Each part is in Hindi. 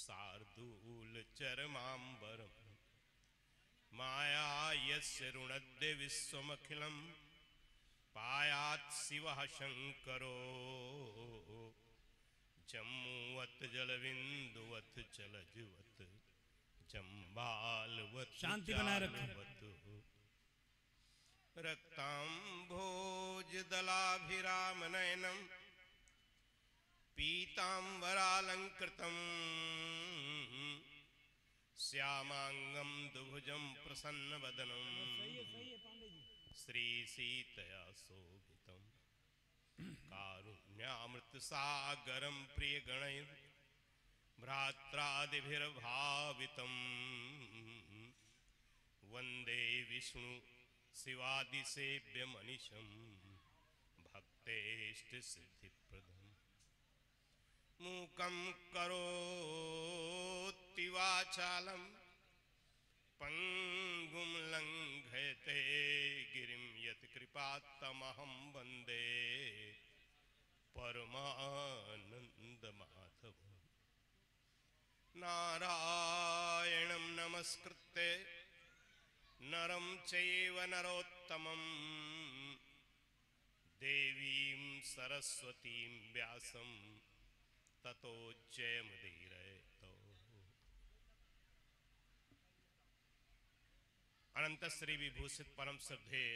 शार्दूल चरमांबरम माया यस्य ऋणद्य विश्वमखिलम पायात् शिवः शंकरो जम्मूवत जलबिंदुवत चलजवत जम्बालवत शांति बनाए रखें। रक्तांभोजदलाभिराम नयनम पीतांबरालंकृतम श्यामांगम दुभुजम प्रसन्नवदनम श्रीसीतया शोभितम कारुण्यामृत सागरम प्रियगणैः भ्रात्रादिभिर्भावितं वंदे विष्णु शिवादिसेव्यमनिशं भक्तेष्टसिद्धिप्रदम् मूकं करोति वाचालं पंगुं लंघयते गिरिं यत्कृपात्तमहं वन्दे परमानन्दमाधवम् नारायणं नमस्कृत्य नरं चैव नरोत्तमं देवीं सरस्वतीं व्यासं ततो जयमुदीरयेत्। अनंत श्री विभूषित परम श्रद्धेय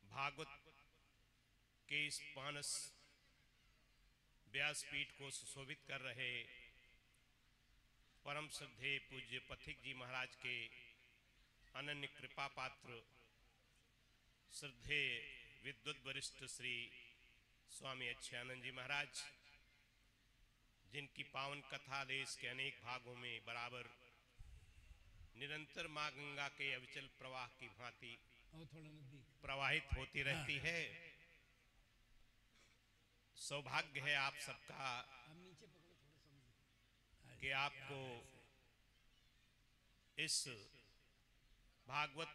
भागवत के इस मानस व्यासपीठ को सुशोभित कर रहे परम श्रद्धेय पूज्य पथिक जी महाराज के अनन्य कृपा पात्र श्रद्धेय विद्वत वरिष्ठ श्री स्वामी अच्छानंद जी महाराज, जिनकी पावन कथा देश के अनेक भागों में बराबर निरंतर मां गंगा के अविचल प्रवाह की भांति प्रवाहित होती रहती है। सौभाग्य है आप सबका कि आपको इस भागवत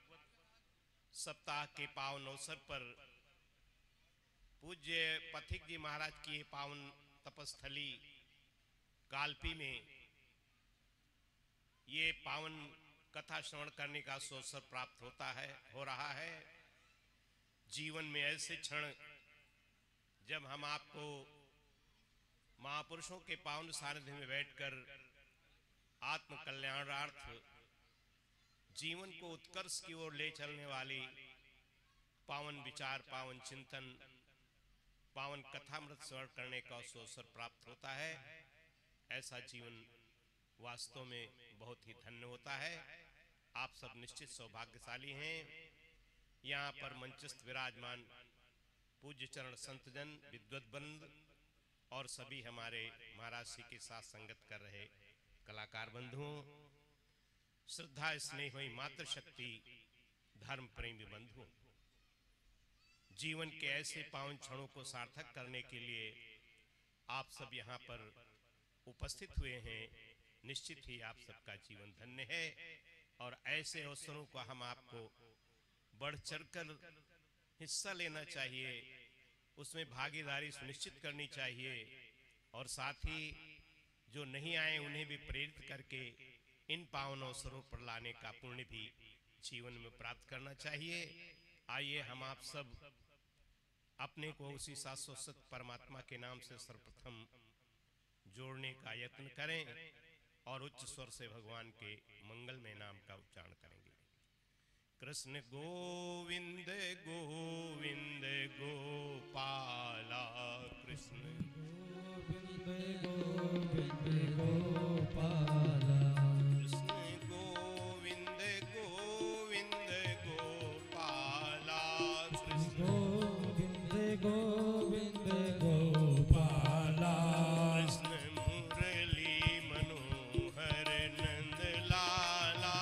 सप्ताह के पावन अवसर पर पूज्य पथिक जी महाराज की पावन तपस्थली कालपी में ये पावन कथा श्रवण करने का अवसर प्राप्त हो रहा है। जीवन में ऐसे क्षण जब हम आपको महापुरुषों के पावन सानिध्य में बैठकर आत्म कल्याणार्थ जीवन को उत्कर्ष की ओर ले चलने वाली पावन विचार, पावन चिंतन, पावन कथामृत श्रवण करने का अवसर प्राप्त होता है। ऐसा जीवन वास्तव में बहुत ही धन्य होता है। आप सब निश्चित सौभाग्यशाली हैं। यहाँ पर मंचस्थ विराजमान पूज्य चरण संतजन, विद्वत बंद और सभी हमारे महाराज श्री के साथ संगत कर रहे कलाकार बंधुओं, श्रद्धा स्नेह हुई मातृशक्ति धर्म प्रेमी बंधुओं, जीवन के ऐसे पावन क्षणों को सार्थक करने के लिए आप सब यहाँ पर उपस्थित हुए हैं। निश्चित ही आप सबका जीवन धन्य है और ऐसे अवसरों को हम आपको बढ़ चढ़कर हिस्सा लेना चाहिए, उसमें भागीदारी सुनिश्चित करनी चाहिए और साथ ही जो नहीं आए उन्हें भी प्रेरित करके इन पावन अवसरों पर लाने का पुण्य भी जीवन में प्राप्त करना चाहिए। आइए हम आप सब अपने को उसी शाश्वत परमात्मा के नाम से सर्वप्रथम जोड़ने का यत्न करें और उच्च स्वर से भगवान के मंगलमय नाम का उच्चारण करेंगे। कृष्ण गोविंद गोविंद गोपाला, कृष्ण गोविंद गोविंद गोपाला, कृष्ण गोविंद गोविंद गोपाला, कृष्ण गोविंद गोविंद गोपाला, कृष्ण मुरली मनोहर नंद लाला,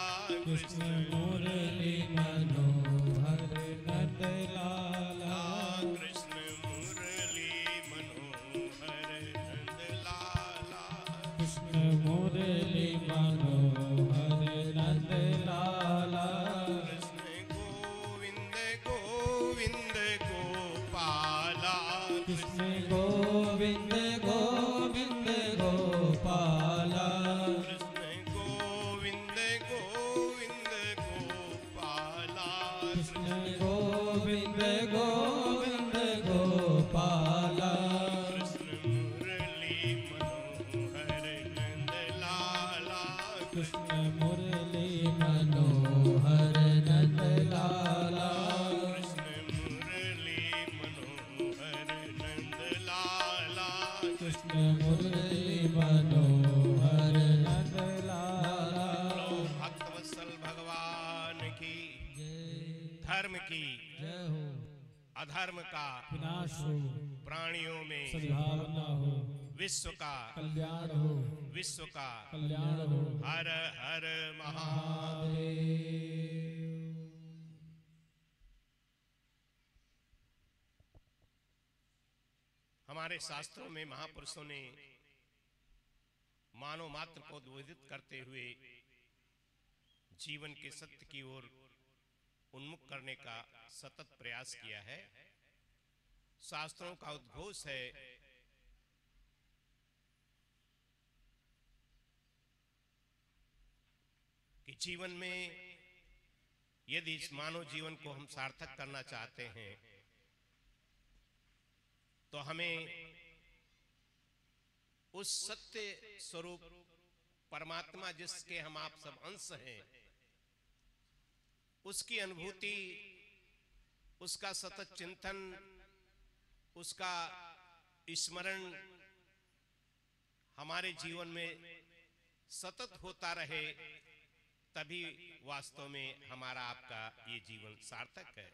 कृष्ण मुरली मनोहर नंद लाला, कृष्ण मुरली मनोहर नंद लाला, कृष्ण मुरली मनोहर नंद लाला, कृष्ण गोविंद गोविंद गोपाला, कृष्ण गोविंद गोविंद गोपाला, लाला कृष्ण मुरली मनोहर नंद लाला। लो भक्तवत्सल भगवान की जय धर्म की जय हो, अधर्म का विनाश हो, प्राणियों में सद्भावना हो, विश्व का कल्याण हो, विश्व का कल्याण हो। हर हर महा। महादेव। हमारे शास्त्रों में महापुरुषों ने मानव मात्र को उद्बोधित करते हुए जीवन के सत्य की ओर उन्मुख करने का सतत प्रयास किया है। शास्त्रों का उद्घोष है कि जीवन में यदि इस मानव जीवन को हम सार्थक करना चाहते हैं तो हमें उस सत्य स्वरूप परमात्मा जिसके हम आप सब अंश हैं उसकी अनुभूति, उसका सतत चिंतन, उसका स्मरण हमारे जीवन में सतत होता रहे, तभी वास्तव में हमारा आपका ये जीवन सार्थक है।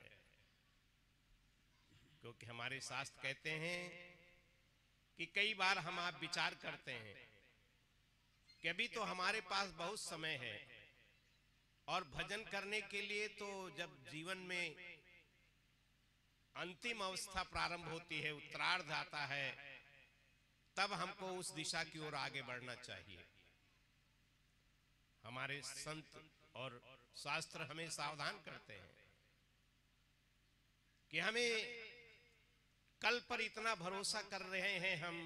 क्योंकि हमारे शास्त्र कहते हैं कि कई बार हम आप विचार करते हैं कि अभी तो हमारे पास बहुत समय है और भजन करने के लिए तो जब जीवन में अंतिम अवस्था प्रारंभ होती है, उत्तरार्ध आता है, तब हमको उस दिशा की ओर आगे बढ़ना चाहिए। हमारे संत और शास्त्र हमें सावधान करते हैं कि हमें कल पर इतना भरोसा कर रहे हैं हम,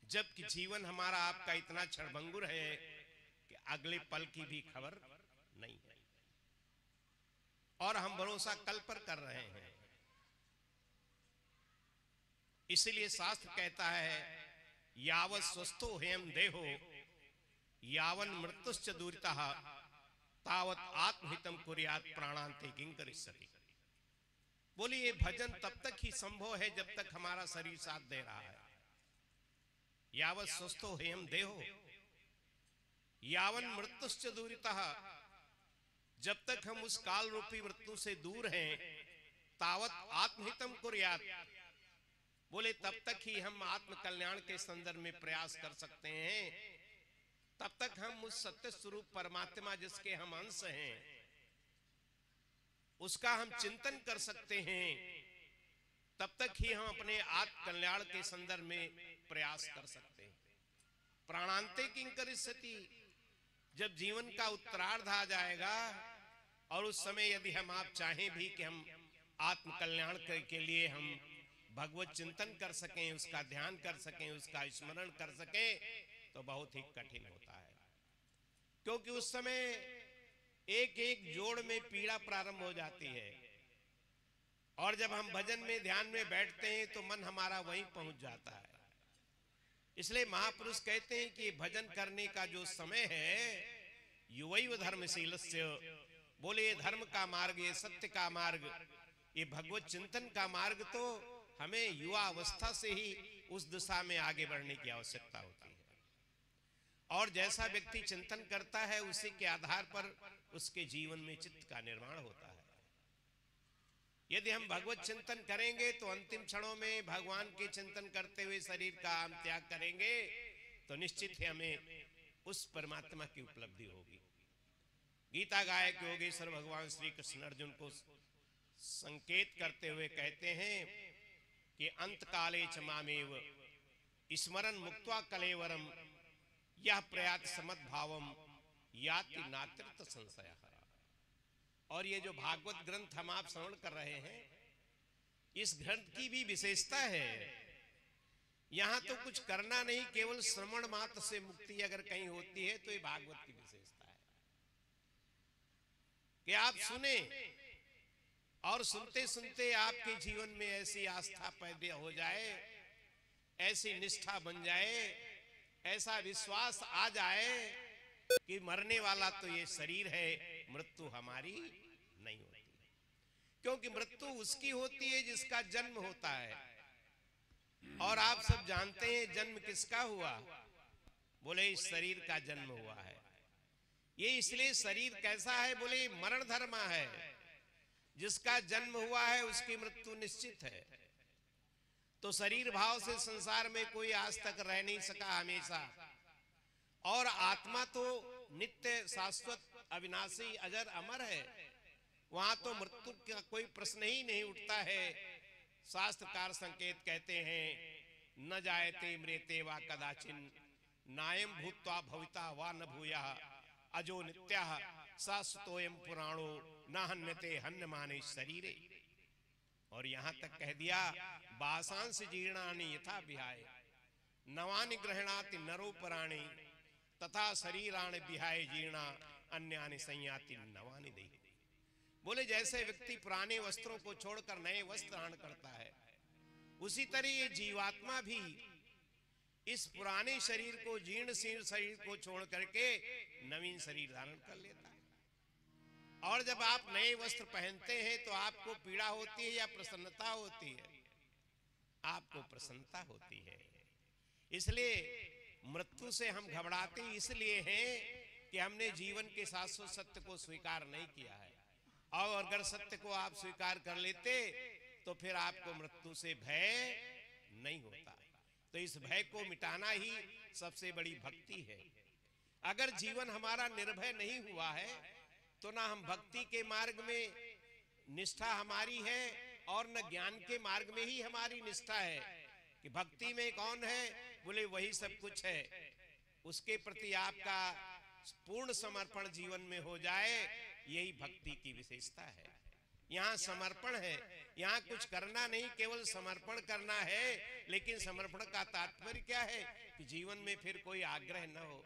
जबकि जीवन हमारा आपका इतना क्षणभंगुर है कि अगले पल की भी खबर नहीं है और हम भरोसा कल पर कर रहे हैं। इसलिए शास्त्र कहता है यावत् स्वस्थो हेम देहो यावन मृत्युश्च दूरितः तावत् आत्महितम कुर्यात् प्राणान्ते किंकरिष्यति। बोलिए भजन तब तक ही संभव है जब तक हमारा शरीर साथ दे रहा है। यावत् स्वस्थो हेम देहो यावन मृत्युश्च दूरितः, जब तक हम उस काल रूपी मृत्यु से दूर हैं, तावत् आत्महितम कुर्यात्, बोले तब तक ही हम आत्म कल्याण के संदर्भ में प्रयास कर सकते हैं, तब तक हम उस सत्य स्वरूप परमात्मा जिसके हम अंश हैं उसका हम चिंतन कर सकते हैं, तब तक ही हम अपने आत्म कल्याण के संदर्भ में प्रयास कर सकते हैं। प्राणांते किंकरिष्यति, जब जीवन का उत्तरार्ध आ जाएगा और उस समय यदि हम आप चाहें भी कि हम आत्म कल्याण के लिए हम भगवत चिंतन कर सकें, उसका ध्यान कर सकें, उसका स्मरण कर सकें, तो बहुत ही कठिन होता है। क्योंकि उस समय एक एक जोड़ में पीड़ा प्रारंभ हो जाती है और जब हम भजन में ध्यान में बैठते हैं तो मन हमारा वहीं पहुंच जाता है। इसलिए महापुरुष कहते हैं कि भजन करने का जो समय है युवैव धर्मशीलस्य, बोले ये धर्म का मार्ग, ये सत्य का मार्ग, ये भगवत चिंतन का मार्ग तो हमें युवा अवस्था से ही उस दिशा में आगे बढ़ने की आवश्यकता होती है। और जैसा व्यक्ति चिंतन करता है उसी के आधार पर उसके जीवन में चित्त का निर्माण होता है। यदि हम भगवत चिंतन करेंगे तो अंतिम क्षणों में भगवान के चिंतन करते हुए शरीर का हम त्याग करेंगे तो निश्चित ही हमें उस परमात्मा की उपलब्धि होगी। गीता गायक योगेश्वर भगवान श्री कृष्ण अर्जुन को संकेत करते हुए कहते हैं कि अंत काले च मामेव स्मरन् मुक्त्वा कलेवरम यह प्रयात समद्भावम याति नात्रित संशयः। और ये जो भागवत ग्रंथ हम आप श्रवण कर रहे हैं, इस ग्रंथ की भी विशेषता है, यहां तो कुछ करना नहीं, केवल श्रवण मात्र से मुक्ति अगर कहीं होती है तो ये भागवत की विशेषता है कि आप सुने और सुनते सुनते आपके जीवन में ऐसी आस्था पैदा हो जाए, ऐसी निष्ठा बन जाए, ऐसा विश्वास आ जाए कि मरने वाला तो ये शरीर है, मृत्यु हमारी नहीं होती। क्योंकि मृत्यु उसकी होती है जिसका जन्म होता है और आप सब जानते हैं जन्म किसका हुआ? बोले इस शरीर का जन्म हुआ है। ये इसलिए शरीर कैसा है? बोले मरण धर्मा है। जिसका जन्म हुआ है उसकी मृत्यु निश्चित है। तो शरीर भाव से संसार में कोई आज तक रह नहीं सका हमेशा। और आत्मा तो नित्य शाश्वत अविनाशी अजर अमर है। वहां तो मृत्यु का कोई प्रश्न ही नहीं उठता है। शास्त्रकार संकेत कहते हैं न जायते मृते वा कदाचिन नायम भूत्वा भविता वा न भूया अजो नित्यः शाश्वतोयम पुराणो न हन्यते हन्य माने शरीरे। और यहां तक कह दिया बासांस जीर्णानि यथा विहाय नवानि ग्रहणाति नरो पराणि तथा शरीराणि विहाय जीर्णा अन्यानि संयाति नवानि देहि। बोले जैसे व्यक्ति पुराने वस्त्रों को छोड़कर नए वस्त्र धारण करता है, उसी तरह ये जीवात्मा भी इस पुराने शरीर को, जीर्ण शीर्ण शरीर को छोड़ करके नवीन शरीर धारण कर लेता है। और जब आप नए वस्त्र पहनते हैं तो आपको पीड़ा होती है या प्रसन्नता होती है? आपको प्रसन्नता होती है। इसलिए मृत्यु से हम घबराते इसलिए हैं कि हमने जीवन के शाश्वत सत्य को स्वीकार नहीं किया है। और अगर सत्य को आप स्वीकार कर लेते तो फिर आपको मृत्यु से भय नहीं होता। तो इस भय को मिटाना ही सबसे बड़ी भक्ति है। अगर जीवन हमारा निर्भय नहीं हुआ है तो ना हम भक्ति के मार्ग में निष्ठा हमारी है और न ज्ञान के मार्ग में ही हमारी निष्ठा है। कि भक्ति में कौन है? बोले वही सब कुछ है। उसके प्रति आपका पूर्ण समर्पण जीवन में हो जाए, यही भक्ति की विशेषता है। यहाँ समर्पण है, यहाँ कुछ करना नहीं, केवल समर्पण करना है। लेकिन समर्पण का तात्पर्य क्या है? कि जीवन में फिर कोई आग्रह न हो,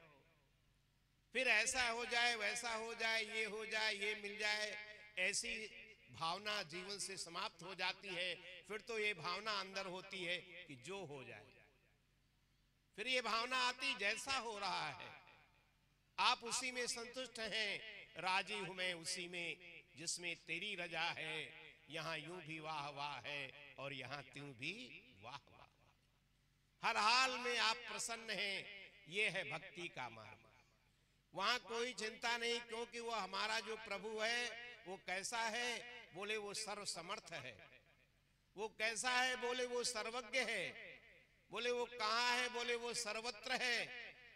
फिर ऐसा हो जाए, वैसा हो जाए, ये हो जाए, ये मिल जाए, ऐसी भावना जीवन से समाप्त हो जाती है। फिर तो ये भावना अंदर होती है कि जो हो जाए। फिर ये भावना आती जैसा हो रहा है आप उसी में संतुष्ट हैं। राजी हूं मैं उसी में जिसमें तेरी रजा है। यहाँ यूं भी वाह वाह है और यहाँ त्यों भी वाह वाह। हर हाल में आप प्रसन्न हैं, ये है भक्ति का मार्ग। वहां कोई चिंता नहीं, क्योंकि वो हमारा जो प्रभु है वो कैसा है? बोले वो सर्व समर्थ है। वो कैसा है? बोले वो सर्वज्ञ है। बोले वो कहाँ है? बोले वो सर्वत्र है।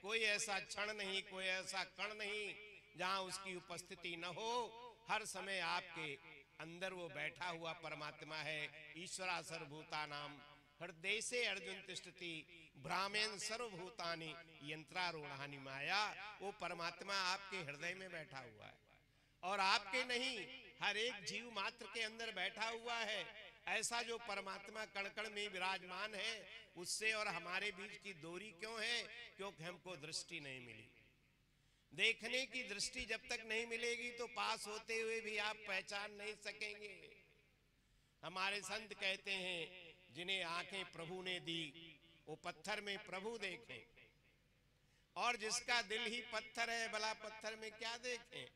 कोई ऐसा क्षण नहीं, कोई ऐसा कण नहीं जहां उसकी उपस्थिति न हो। हर समय आपके अंदर वो बैठा हुआ परमात्मा है। ईश्वरा सर्वभूतानाम हृदय से अर्जुन तिष्ठति ब्राह्मण सर्वभूतानि यंत्रारूढ़ानि माया। वो परमात्मा आपके हृदय में बैठा हुआ है और आपके नहीं, हर एक जीव मात्र के अंदर बैठा हुआ है। ऐसा जो परमात्मा कण कण में विराजमान है, उससे और हमारे बीच की दूरी क्यों है? क्योंकि हमको दृष्टि नहीं मिली। देखने की दृष्टि जब तक नहीं मिलेगी तो पास होते हुए भी आप पहचान नहीं सकेंगे। हमारे संत कहते हैं जिन्हें आंखें प्रभु ने दी वो पत्थर में प्रभु देखें, और जिसका दिल ही पत्थर है भला पत्थर में क्या देखें।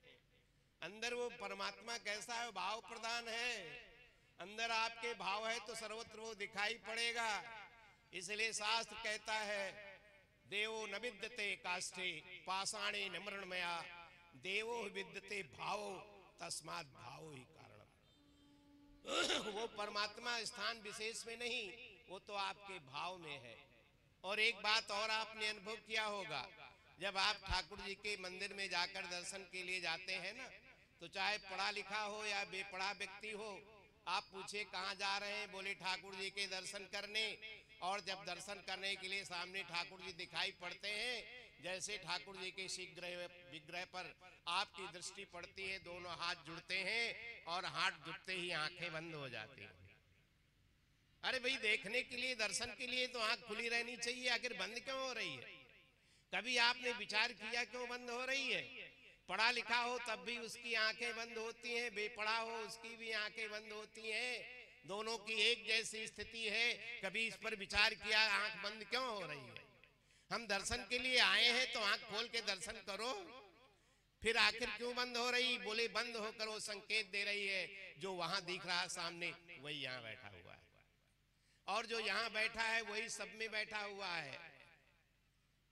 अंदर वो परमात्मा कैसा है? भाव प्रधान है। अंदर आपके भाव है तो सर्वत्र वो दिखाई पड़ेगा। इसलिए शास्त्र कहता है देवो न विद्यते काष्ठे पाषाणे न मृण्मया देवो विद्यते भावो तस्मात् भावो ही कारण। वो परमात्मा स्थान विशेष में नहीं, वो तो आपके भाव में है। और एक बात और आपने अनुभव किया होगा, जब आप ठाकुर जी के मंदिर में जाकर दर्शन के लिए जाते हैं ना, तो चाहे पढ़ा लिखा हो या बेपढ़ा व्यक्ति हो, आप पूछे कहाँ जा रहे हैं? बोले ठाकुर जी के दर्शन करने। और जब दर्शन करने के लिए सामने ठाकुर जी दिखाई पड़ते हैं, जैसे ठाकुर जी के विग्रह पर आपकी दृष्टि पड़ती है, दोनों हाथ जुड़ते हैं और हाथ जुड़ते ही आंखें बंद हो जाती हैं। अरे भाई, देखने के लिए, दर्शन के लिए तो आंख खुली रहनी चाहिए, आखिर बंद क्यों हो रही है? कभी आपने विचार किया क्यों बंद हो रही है? पढ़ा लिखा हो तब भी उसकी आंखें बंद होती हैं, बेपढ़ा हो उसकी भी आंखें बंद होती हैं। दोनों की एक जैसी स्थिति है। कभी इस पर विचार किया आंख बंद क्यों हो रही है? हम दर्शन के लिए आए हैं तो आंख खोल के दर्शन करो, फिर आखिर क्यों बंद हो रही? बोले बंद होकर वो संकेत दे रही है जो वहां दिख रहा सामने वही यहाँ बैठा हुआ है। और जो यहां बैठा है वही सब में बैठा हुआ है।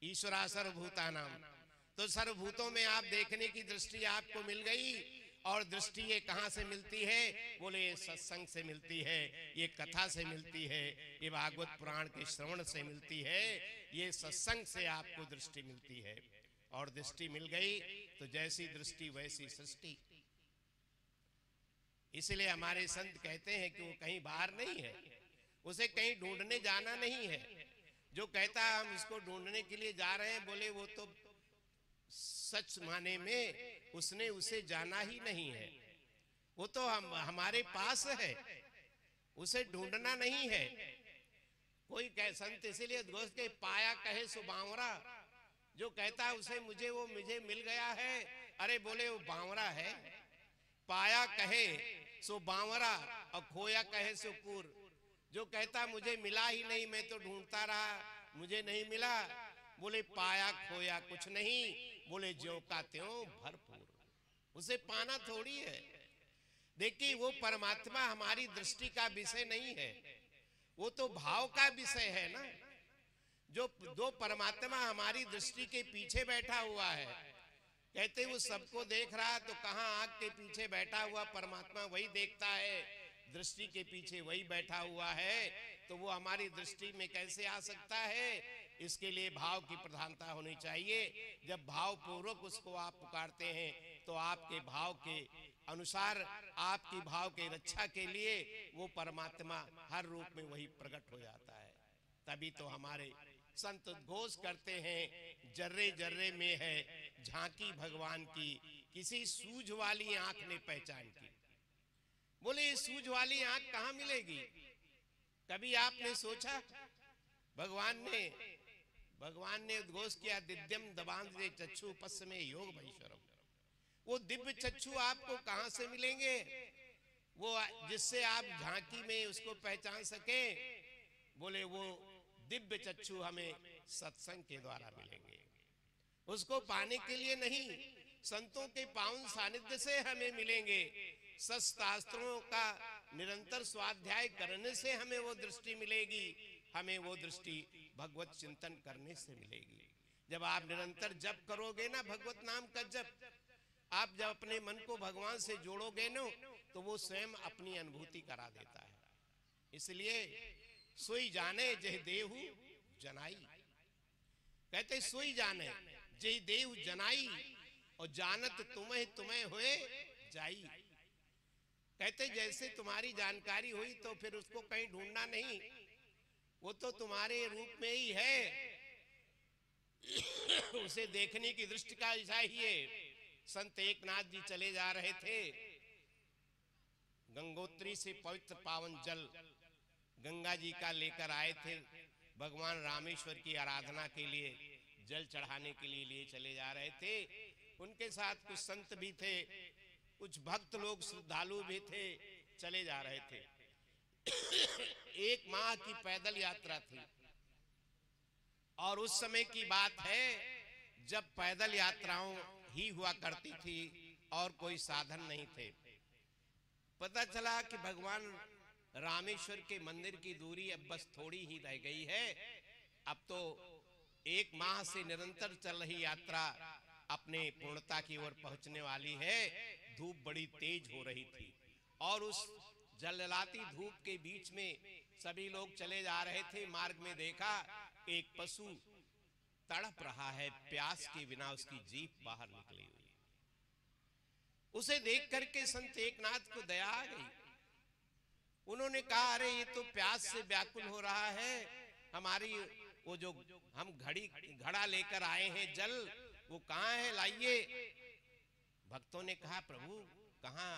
ईश्वरा सर्वभूतानाम, तो सर्वभूतों में आप देखने की दृष्टि आपको मिल गई। और दृष्टि ये कहां से मिलती है? बोले ये सत्संग से मिलती है, ये कथा से मिलती है, ये भागवत पुराण के श्रवण से मिलती है, ये सत्संग से आपको दृष्टि मिलती है। और दृष्टि मिल गई तो जैसी दृष्टि वैसी सृष्टि। इसलिए हमारे संत कहते हैं कि वो कहीं बाहर नहीं है, उसे कहीं ढूंढने जाना नहीं है। जो कहता है हम इसको ढूंढने के लिए जा रहे हैं, बोले वो तो सच माने में उसने उसे जाना ही नहीं है। वो तो हमारे पास है, उसे ढूंढना नहीं है। कोई कह संत इसीलिए घोष के पाया कहे सो बावरा, जो कहता है उसे मुझे मिल गया है। अरे बोले वो बावरा है। पाया कहे सो बावरा और खोया कहे सो कूर। जो कहता मुझे मिला ही नहीं, मैं तो ढूंढता रहा, मुझे नहीं मिला। बोले पाया खोया कुछ नहीं, बोले ज्यों का त्यों भरपूर। उसे पाना थोड़ी है। देखिए वो परमात्मा हमारी दृष्टि का विषय नहीं है, वो तो भाव का विषय है ना। जो परमात्मा हमारी दृष्टि के पीछे बैठा हुआ है, कहते वो सबको देख रहा, तो कहां आग के पीछे बैठा हुआ परमात्मा वही देखता है, दृष्टि के पीछे वही बैठा हुआ है। तो वो हमारी दृष्टि में कैसे आ सकता है? इसके लिए भाव की प्रधानता होनी चाहिए। जब भाव पूर्वक उसको आप पुकारते हैं तो आपके भाव के अनुसार, आपकी भाव के रक्षा के लिए वो परमात्मा हर रूप में वही प्रकट हो जाता है। तभी तो हमारे संत उद्घोष करते हैं, जर्रे जर्रे में है झांकी भगवान की, किसी सूझ वाली आंख ने पहचान की। बोले ये सूझ वाली आंख कहां मिलेगी? कभी आपने सोचा? भगवान ने उद्घोष किया, दिव्यम दबांधे चक्षु पश्चिमे योग भैश्वरम। वो दिव्य चक्षु आपको कहां से मिलेंगे? वो जिससे आप झांकी में उसको पहचान सके। बोले वो दिव्य चक्षु हमें सत्संग के द्वारा मिलेंगे। उसको पाने के लिए नहीं, संतों के पावन सानिध्य से हमें मिलेंगे। शास्त्रों का निरंतर स्वाध्याय करने से हमें वो दृष्टि मिलेगी। हमें वो दृष्टि भगवत चिंतन करने से मिलेगी। जब आप निरंतर जप करोगे ना, भगवत नाम का जप, आप जब अपने मन को भगवान से जोड़ोगे ना, तो वो स्वयं अपनी अनुभूति करा देता है। इसलिए सोई जाने जय देहु जनाई, कहते सोई जाने जय देहु जनाई, और जानत तुम्हें होए जाई। कहते जैसे तुम्हारी जानकारी हुई तो फिर उसको कहीं ढूंढना नहीं, वो तो तुम्हारे रूप में ही है। उसे देखने की दृष्टि का ऐसा ही है। संत एकनाथ जी चले जा रहे थे, गंगोत्री से पवित्र पावन जल गंगा जी का लेकर आए थे। भगवान रामेश्वर की आराधना के लिए जल चढ़ाने के लिए चले जा रहे थे। उनके साथ कुछ संत भी थे, कुछ भक्त लोग श्रद्धालु भी थे, चले जा रहे थे। 1 माह की पैदल यात्रा थी। और उस समय की बात है जब पैदल यात्राओं ही हुआ करती थी और कोई साधन नहीं थे। पता चला कि भगवान रामेश्वर के मंदिर की दूरी अब बस थोड़ी ही रह गई है। अब तो 1 माह से निरंतर चल रही यात्रा अपने पूर्णता की ओर पहुंचने वाली है। धूप बड़ी तेज हो रही थी और उस जलजलाती धूप के बीच में सभी लोग चले जा रहे थे। मार्ग में देखा एक पशु तड़प रहा है, प्यास के बिना उसकी जीभ बाहर निकली हुई। उसे देख करके संत एकनाथ को दया आ गई। उन्होंने कहा अरे ये तो प्यास से व्याकुल हो रहा है, हमारी वो जो हम घड़ा लेकर आए हैं जल, वो कहाँ है, लाइए। भक्तों ने कहा प्रभु कहाँ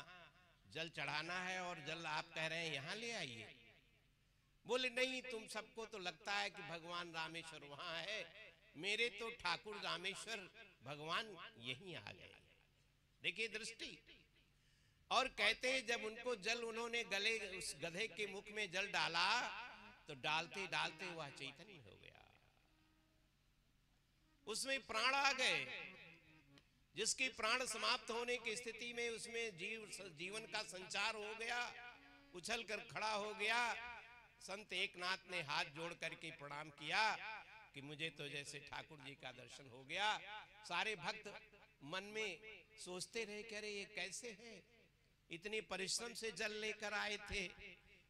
जल चढ़ाना है और जल आप कह रहे हैं यहाँ ले आइए। बोले नहीं, तुम सबको तो लगता है कि भगवान रामेश्वर वहां है, मेरे तो ठाकुर रामेश्वर भगवान यहीं आ गए। देखिए दृष्टि। और कहते हैं जब उनको जल उन्होंने गले उस गधे के मुख में जल डाला तो डालते डालते वह चैतन्य हो गया, उसमें प्राण आ गए। जिसके प्राण समाप्त होने की स्थिति में उसमें जीवन का संचार हो गया, उछल कर खड़ा हो गया, संत एकनाथ ने हाथ जोड़ करके प्रणाम किया कि मुझे तो जैसे ठाकुर जी का दर्शन हो गया। सारे भक्त मन में सोचते रहे कि अरे ये कैसे है, इतनी परिश्रम से जल लेकर आए थे,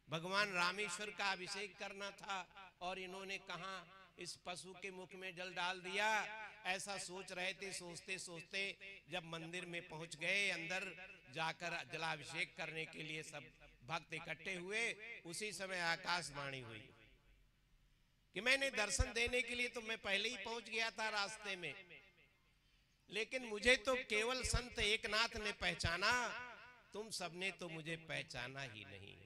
भगवान रामेश्वर का अभिषेक करना था और इन्होंने कहा इस पशु के मुख में जल डाल दिया। ऐसा सोच रहे थे। सोचते सोचते जब मंदिर में पहुंच गए, अंदर जाकर जलाभिषेक करने के लिए सब भक्त इकट्ठे हुए, उसी समय आकाशवाणी हुई कि मैंने दर्शन देने के लिए तो मैं पहले ही पहुंच गया था रास्ते में, लेकिन मुझे तो केवल संत एकनाथ ने पहचाना, तुम सबने तो मुझे पहचाना ही नहीं।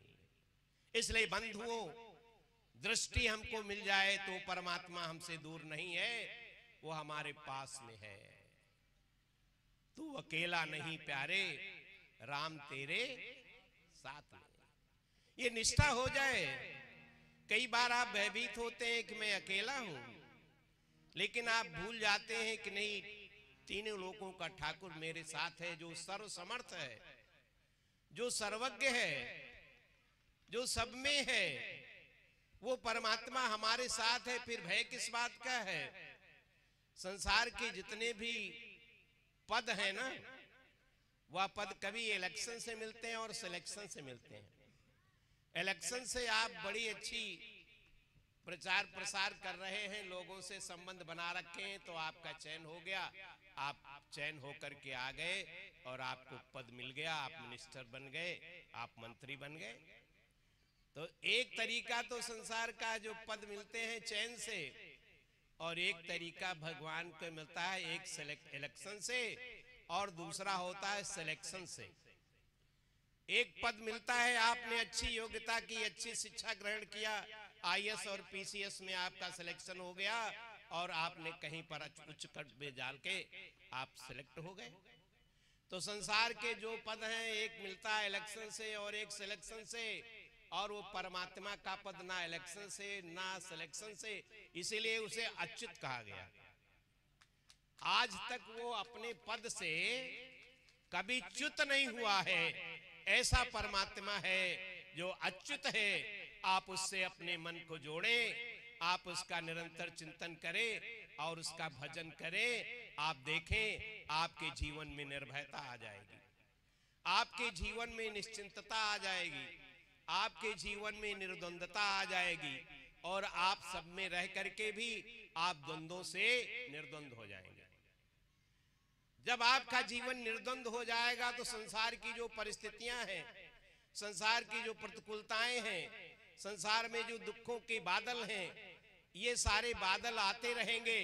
इसलिए बंधुओं, दृष्टि हमको मिल जाए तो परमात्मा हमसे दूर नहीं है, वो हमारे पास में है। तू अकेला नहीं प्यारे, राम तेरे साथ में। ये निष्ठा हो जाए। कई बार आप भयभीत होते हैं कि मैं अकेला हूं, लेकिन आप भूल जाते हैं कि नहीं, तीनों लोगों का ठाकुर मेरे साथ है, जो सर्व समर्थ है, जो सर्वज्ञ है, जो सब में है, वो परमात्मा हमारे साथ है। फिर भय किस बात का है? संसार के जितने भी पद हैं ना, वह पद कभी इलेक्शन से मिलते हैं और सिलेक्शन से मिलते हैं। इलेक्शन से आप बड़ी अच्छी प्रचार प्रसार कर रहे हैं, लोगों से संबंध बना रखे हैं, तो आपका चयन हो गया, आप चयन होकर के आ गए और आपको पद मिल गया, आप मिनिस्टर बन गए, आप मंत्री बन गए। तो एक तरीका तो संसार का जो पद मिलते हैं चयन से, और एक तरीका भगवान को मिलता है एक इलेक्शन से, और दूसरा होता है सिलेक्शन से। एक पद मिलता है, आपने अच्छी योग्यता की, अच्छी शिक्षा ग्रहण किया, आईएएस और पीसीएस में आपका सिलेक्शन हो गया और आपने कहीं पर उच्च कट में डाल के आप सिलेक्ट हो गए। तो संसार के जो पद हैं, एक मिलता है इलेक्शन से और एक सिलेक्शन से, और वो परमात्मा का पद ना इलेक्शन से ना सिलेक्शन से, इसीलिए उसे अच्युत कहा गया। आज तक वो अपने पद से कभी च्युत नहीं हुआ है। ऐसा परमात्मा है जो अच्युत है। आप उससे अपने मन को जोड़ें, आप उसका निरंतर चिंतन करें और उसका भजन करें। आप देखें आपके जीवन में निर्भयता आ जाएगी, आपके जीवन में निश्चिंतता आ जाएगी, आपके जीवन में निर्द्वंदता आ जाएगी, और आप सब में रह करके भी आप द्वंद्वों से निर्द्वंद हो जाएंगे। जब आपका जीवन निर्द्वंद हो जाएगा तो संसार की जो परिस्थितियां हैं, संसार की जो प्रतिकूलताएं हैं, संसार में जो दुखों के बादल हैं, ये सारे बादल आते रहेंगे,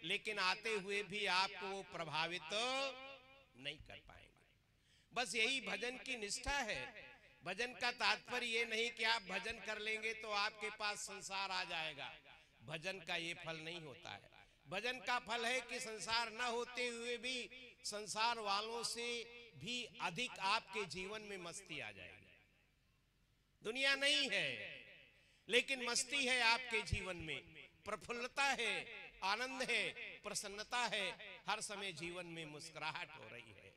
लेकिन आते हुए भी आपको वो प्रभावित नहीं कर पाएंगे। बस यही भजन की निष्ठा है। भजन का तात्पर्य ये नहीं कि आप भजन कर लेंगे तो आपके पास संसार आ जाएगा। भजन का ये फल नहीं होता है। भजन का फल है कि संसार न होते हुए भी संसार वालों से भी अधिक आपके जीवन में मस्ती आ जाएगी। दुनिया नहीं है, लेकिन मस्ती है आपके जीवन में, प्रफुल्लता है, आनंद है, प्रसन्नता है, हर समय जीवन में मुस्कुराहट हो रही है।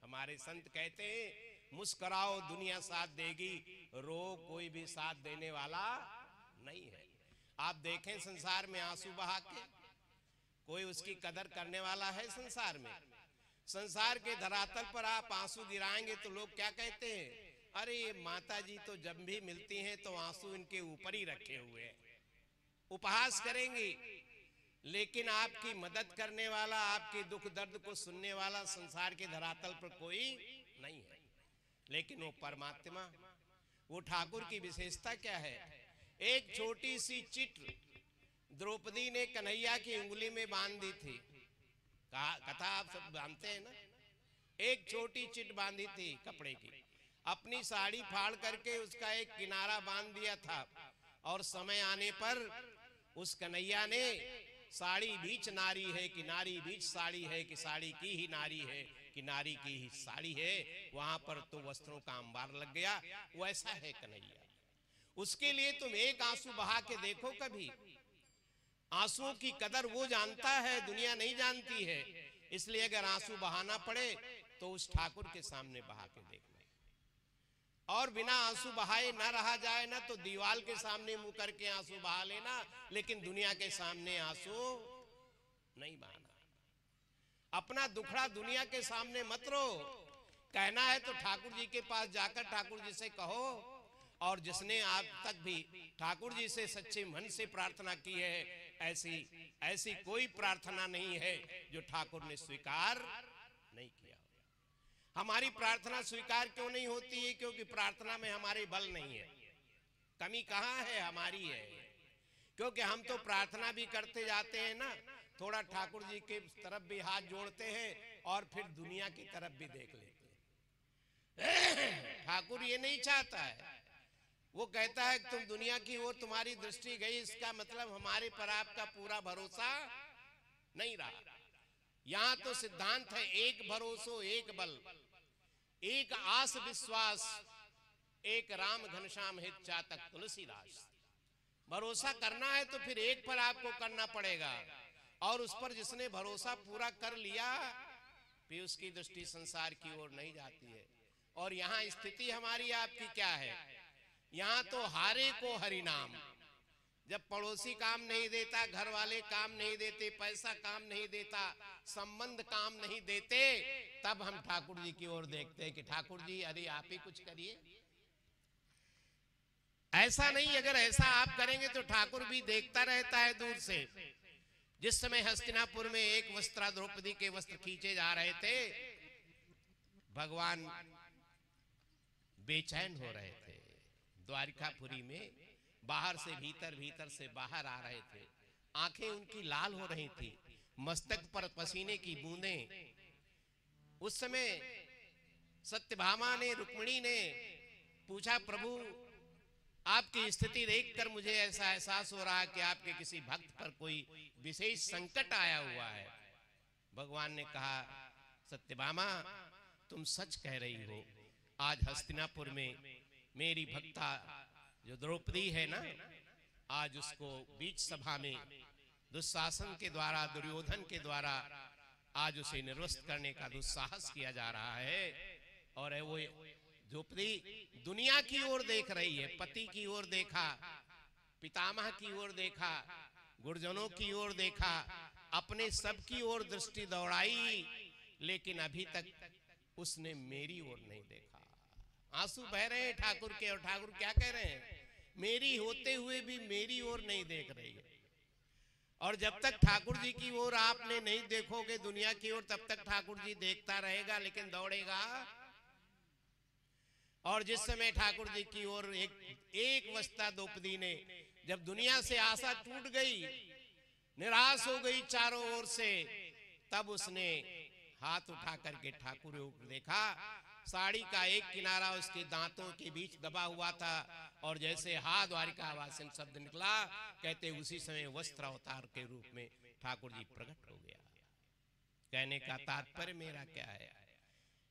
हमारे संत कहते हैं, मुस्कुराओ दुनिया साथ देगी, रो कोई भी साथ देने वाला नहीं है। आप देखें संसार में आंसू बहा के कोई उसकी कदर करने वाला है? संसार में, संसार के धरातल पर आप आंसू गिराएंगे तो लोग क्या कहते हैं? अरे ये माता जी तो जब भी मिलती हैं तो आंसू इनके ऊपर ही रखे हुए हैं, उपहास करेंगी। लेकिन आपकी मदद करने वाला, आपके दुख दर्द को सुनने वाला संसार के धरातल पर कोई नहीं है। लेकिन वो परमात्मा, वो ठाकुर की विशेषता क्या है? एक छोटी सी चिट द्रौपदी ने कन्हैया की उंगली में बांध दी थी। कथा आप सब जानते हैं ना। एक छोटी चिट बांधी थी कपड़े की, अपनी साड़ी फाड़ करके उसका एक किनारा बांध दिया था, और समय आने पर उस कन्हैया ने साड़ी बीच नारी है कि नारी बीच साड़ी है कि साड़ी की ही नारी है कि नारी की ही साड़ी है, वहां पर तो वस्त्रों का अंबार लग गया। वैसा है कन्हैया। उसके लिए तुम एक आंसू बहा के देखो कभी। आंसुओं की कदर वो जानता है, दुनिया नहीं जानती है। इसलिए अगर आंसू बहाना पड़े तो उस ठाकुर के सामने बहा के देखना। और बिना आंसू बहाए ना रहा जाए ना, तो दीवार के सामने मुंह करके आंसू बहा लेना, लेकिन दुनिया के सामने आंसू नहीं बहाना। अपना दुखड़ा दुनिया के सामने मत रो। कहना है तो ठाकुर जी के पास जाकर ठाकुर जी से कहो। और जिसने आज तक भी ठाकुर जी से सच्चे मन से प्रार्थना की है, ऐसी कोई प्रार्थना नहीं है जो ठाकुर ने स्वीकार नहीं किया। हमारी प्रार्थना स्वीकार क्यों नहीं होती है? क्योंकि प्रार्थना में हमारे बल नहीं है। कमी कहाँ है? हमारी है। क्योंकि हम तो प्रार्थना भी करते जाते हैं ना, थोड़ा ठाकुर जी के तरफ भी हाथ जोड़ते हैं और फिर दुनिया की तरफ भी देख लेते हैं। ठाकुर ये नहीं चाहता है। वो कहता है तुम दुनिया की ओर तुम्हारी दृष्टि गई, इसका मतलब हमारे पर आपका पूरा भरोसा नहीं रहा। यहां तो सिद्धांत है एक भरोसो एक बल, एक आस विश्वास, एक राम घनश्याम हित चातक तुलसीदास। भरोसा करना है तो फिर एक पर आपको करना पड़ेगा, और उस पर जिसने भरोसा पूरा कर लिया फिर उसकी दृष्टि संसार की ओर नहीं जाती है। और यहाँ स्थिति हमारी आपकी क्या है? यहाँ तो हारे को हरि नाम। जब पड़ोसी काम नहीं देता, घर वाले काम नहीं देते, पैसा काम नहीं देता, संबंध काम नहीं देते, तब हम ठाकुर जी की ओर देखते हैं कि ठाकुर जी अरे आप ही कुछ करिए। ऐसा नहीं, अगर ऐसा आप करेंगे तो ठाकुर भी देखता रहता है दूर से। जिस समय हस्तिनापुर में एक वस्त्रा द्रौपदी के वस्त्र खींचे जा रहे थे, भगवान बेचैन हो रहे थे। द्वारिकापुरी में बाहर से भीतर, भीतर से बाहर आ रहे थे। आंखें उनकी लाल हो रही थी, मस्तक पर पसीने की बूंदें। उस समय सत्यभामा ने, रुक्मिणी ने पूछा, प्रभु आपकी स्थिति देखकर मुझे ऐसा एहसास हो रहा है कि आपके किसी भक्त पर कोई विशेष संकट आया हुआ है। भगवान ने कहा, सत्यभामा तुम सच कह रही हो। आज हस्तिनापुर में मेरी भक्ता जो द्रौपदी है ना, आज उसको बीच सभा में दुशासन के द्वारा, दुर्योधन के द्वारा आज उसे निर्वस्त करने का दुस्साहस किया जा रहा है। और वो द्रौपदी दुनिया की ओर देख रही है। पति की ओर देखा, पितामह की ओर देखा, गुरुजनों की ओर देखा, अपने सब की ओर दृष्टि दौड़ाई, लेकिन अभी तक उसने मेरी ओर नहीं देखा। आंसू बह रहे हैं ठाकुर के, और ठाकुर क्या कह रहे हैं? मेरी होते हुए भी मेरी ओर नहीं देख रही है। और जब तक ठाकुर जी की ओर आपने नहीं देखोगे दुनिया की ओर, तब तक ठाकुर जी देखता रहेगा लेकिन दौड़ेगा। और जिस समय ठाकुर जी की ओर एक वस्त्रा द्रौपदी ने, जब दुनिया से आशा टूट गई, निराश हो गई चारों ओर से, तब उसने हाथ उठा करके ठाकुर को देखा। साड़ी का एक किनारा उसके दांतों के बीच दबा हुआ था, और जैसे हा द्वारिकावासिन शब्द निकला, कहते उसी समय वस्त्र अवतार के रूप में ठाकुर जी प्रकट हो गया। कहने का तात्पर्य मेरा क्या है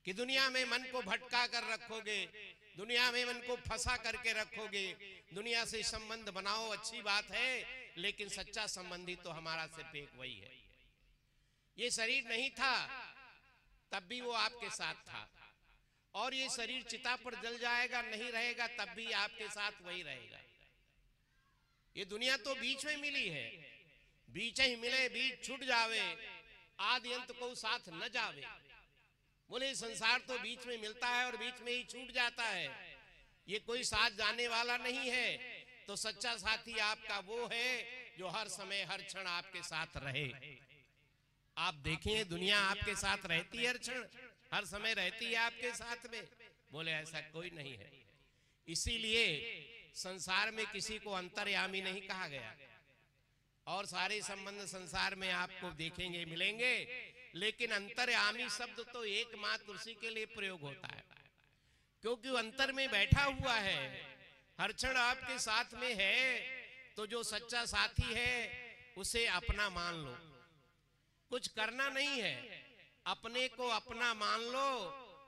कि दुनिया में मन को भटका कर रखोगे, दुनिया में मन को फंसा करके रखोगे, दुनिया से संबंध बनाओ, अच्छी बात है, लेकिन सच्चा संबंधी तो हमारा सिर्फ एक वही है। ये शरीर नहीं था तब भी वो आपके साथ था, और ये शरीर चिता पर जल जाएगा, नहीं रहेगा, तब भी आपके साथ वही रहेगा। ये दुनिया तो बीच में मिली है, बीच ही मिले बीच छूट जावे, आदि अंत को साथ न जावे। बोले संसार तो बीच में मिलता है और बीच में ही छूट जाता है, ये कोई साथ जाने वाला नहीं है। तो सच्चा साथी आपका वो है जो हर समय हर क्षण आपके साथ रहे। आप देखिए दुनिया आपके साथ रहती है, हर क्षण हर समय रहती है आपके साथ में। बोले ऐसा कोई नहीं है। इसीलिए संसार में किसी को अंतर्यामी नहीं कहा गया, और सारे संबंध संसार में आपको देखेंगे मिलेंगे, लेकिन अंतर्यामी शब्द तो एकमात्र उसी के लिए प्रयोग होता है, क्योंकि वो अंतर में बैठा हुआ है, हर क्षण आपके साथ में है। तो जो सच्चा साथी है उसे अपना मान लो, कुछ करना नहीं है, अपने को अपना मान लो।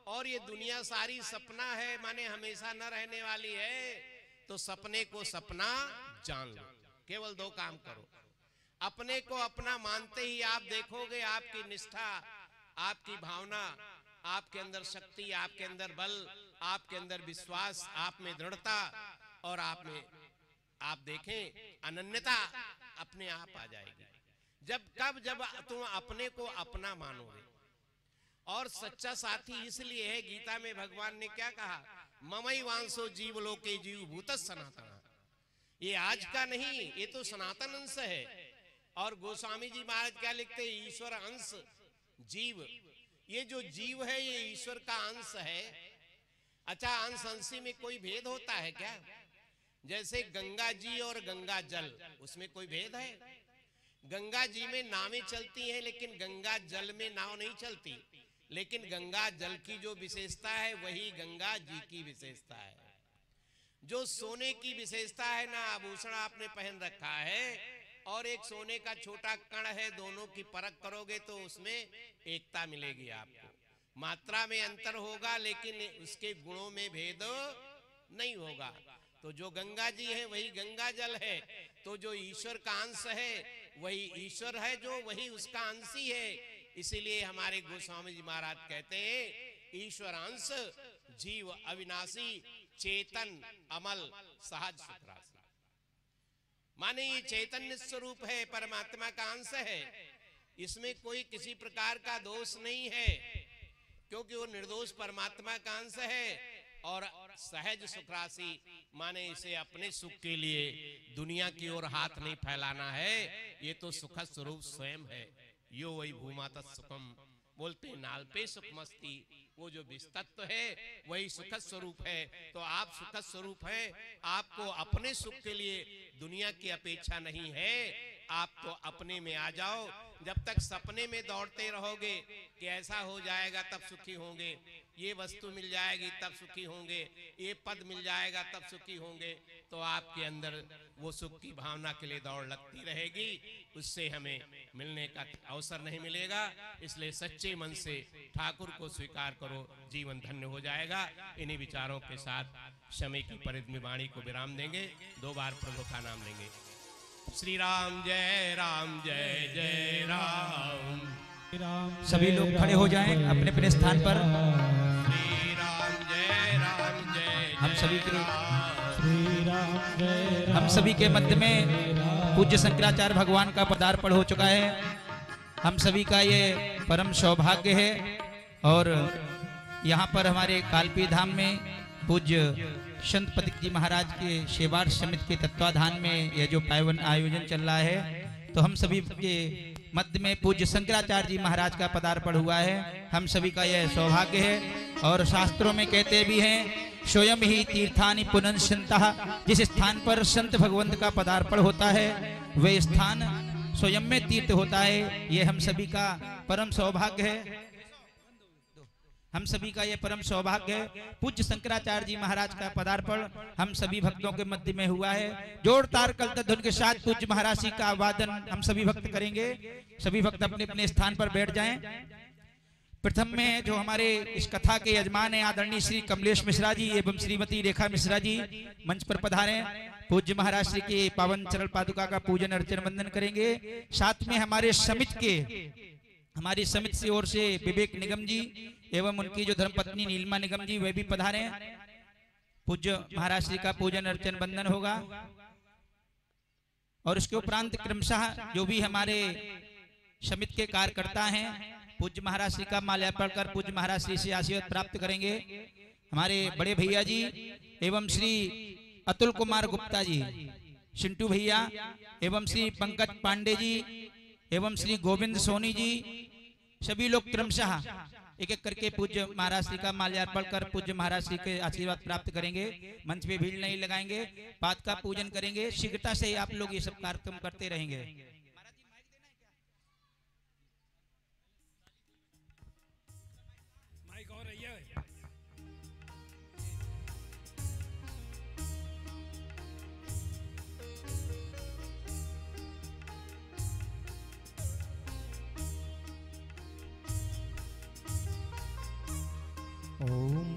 और ये दुनिया सारी सपना है, माने हमेशा न रहने वाली है, तो सपने को सपना जान लो। केवल दो काम करो, अपने को अपना मानते ही आप देखोगे आपकी निष्ठा, आपकी भावना, आपके अंदर शक्ति, आपके अंदर बल, आपके अंदर विश्वास, आप में दृढ़ता और आप में आप देखें अनन्यता अपने आप आ जाएगी। जब तुम अपने को अपना मानोगे। और सच्चा साथी इसलिए है, गीता में भगवान ने क्या कहा, ममई वांसो जीव लोके जीव भूत सनातन। ये आज का नहीं, ये तो सनातन अंश है। और गोस्वामी जी महाराज क्या लिखते हैं, ईश्वर अंश जीव। ये जो जीव है ये ईश्वर का अंश है। अच्छा, अंश अंशी में कोई भेद होता है क्या? जैसे गंगा जी और गंगा जल, उसमें कोई भेद है? गंगा जी में नावें चलती हैं, लेकिन गंगा जल में नाव नहीं चलती। लेकिन गंगा जल की जो विशेषता है वही गंगा जी की विशेषता है। जो सोने की विशेषता है ना, आभूषण आपने पहन रखा है और एक सोने का छोटा कण है, दोनों की परख करोगे तो उसमें एकता मिलेगी आपको। मात्रा में अंतर होगा लेकिन उसके गुणों में भेद नहीं होगा। तो जो गंगा जी है वही गंगा जल है, तो जो ईश्वर का अंश है वही ईश्वर है, जो वही उसका अंश ही है। इसीलिए हमारे गोस्वामी जी महाराज कहते हैं, ईश्वर अंश जीव अविनाशी चेतन अमल सहज सुख राशि। माने ये चैतन्य स्वरूप है, परमात्मा का अंश है, इसमें कोई किसी प्रकार का दोष नहीं है, क्योंकि वो निर्दोष परमात्मा का अंश है। और सहज सुख राशि माने इसे अपने सुख के लिए दुनिया की ओर हाथ नहीं फैलाना है, ये तो सुखद स्वरूप स्वयं है। यो वही भूमाता सुखम बोलते हैं, नाल पे सुख मस्ती, वो जो विस्तत्व है वही सुखद स्वरूप है। तो आप सुखद स्वरूप है, आपको अपने सुख के लिए दुनिया की अपेक्षा नहीं है। आप तो अपने में आ जाओ। जब तक सपने में दौड़ते रहोगे कि ऐसा हो जाएगा तब सुखी होंगे, ये वस्तु मिल जाएगी तब सुखी होंगे, ये पद मिल जाएगा तब सुखी होंगे, तो आपके अंदर वो सुख की भावना के लिए दौड़ लगती रहेगी, उससे हमें मिलने का अवसर नहीं मिलेगा। इसलिए सच्चे मन से ठाकुर को स्वीकार करो, जीवन धन्य हो जाएगा। इन्हीं विचारों के साथ समय की परिधि वाणी को विराम देंगे। 2 बार प्रभु का नाम लेंगे। श्री राम जय जय राम। सभी लोग खड़े हो जाएं अपने अपने स्थान पर। श्री राम जय हम सभी के श्री राम जय राम। हम सभी के मध्य में पूज्य शंकराचार्य भगवान का पदार्पण हो चुका है। हम सभी का ये परम सौभाग्य है। और यहाँ पर हमारे कालपी धाम में पूज्य संत पथिक जी महाराज के सेवार्थ समिति के तत्वाधान में यह जो पावन आयोजन चल रहा है, तो हम सभी के मध्य में पूज्य शंकराचार्य जी महाराज का पदार्पण हुआ है। हम सभी का यह सौभाग्य है। और शास्त्रों में कहते भी हैं, स्वयं ही तीर्थानि पुनश्यन्तः, जिस स्थान पर संत भगवंत का पदार्पण होता है वह स्थान स्वयं में तीर्थ होता है। ये हम सभी का परम सौभाग्य है। हम सभी का ये परम सौभाग्य है। पूज्य शंकराचार्य जी महाराज का पदार्पण हम सभी भक्तों के मध्य में हुआ है। जोरदार कलता धुन के साथ पूज्य महाराज जी का वादन हम सभी भक्त करेंगे। सभी भक्त अपने अपने स्थान पर बैठ जाएं। प्रथम में जो हमारे इस कथा के यजमान हैं आदरणीय श्री कमलेश मिश्रा जी एवं श्रीमती रेखा मिश्रा जी मंच पर पधारे। पूज्य महाराज श्री के पावन चरण पादुका का पूजन अर्चन वंदन करेंगे। साथ में हमारी समिति की ओर से विवेक निगम जी एवं उनकी जो धर्मपत्नी नीलमा निगम जी वे भी पधारे। पूज्य महाराज श्री का पूजन अर्चन वंदन होगा। और उसके उपरांत क्रमशः जो भी हमारे समिति के कार्यकर्ता हैं पूज्य महाराज श्री का माल्यार्पण कर पूज्य महाराज श्री से आशीर्वाद प्राप्त करेंगे। हमारे बड़े भैया जी एवं श्री अतुल कुमार गुप्ता जी, चिंटू भैया एवं श्री पंकज पांडे जी एवं श्री गोविंद सोनी जी, सभी लोग क्रमशः एक एक करके पूज्य महाराज श्री का माल्यार्पण कर पूज्य महाराज श्री के आशीर्वाद प्राप्त करेंगे। मंच पे भीड़ नहीं लगाएंगे, पाद का पूजन करेंगे। शीघ्रता से आप लोग ये सब कार्यक्रम करते रहेंगे। ओम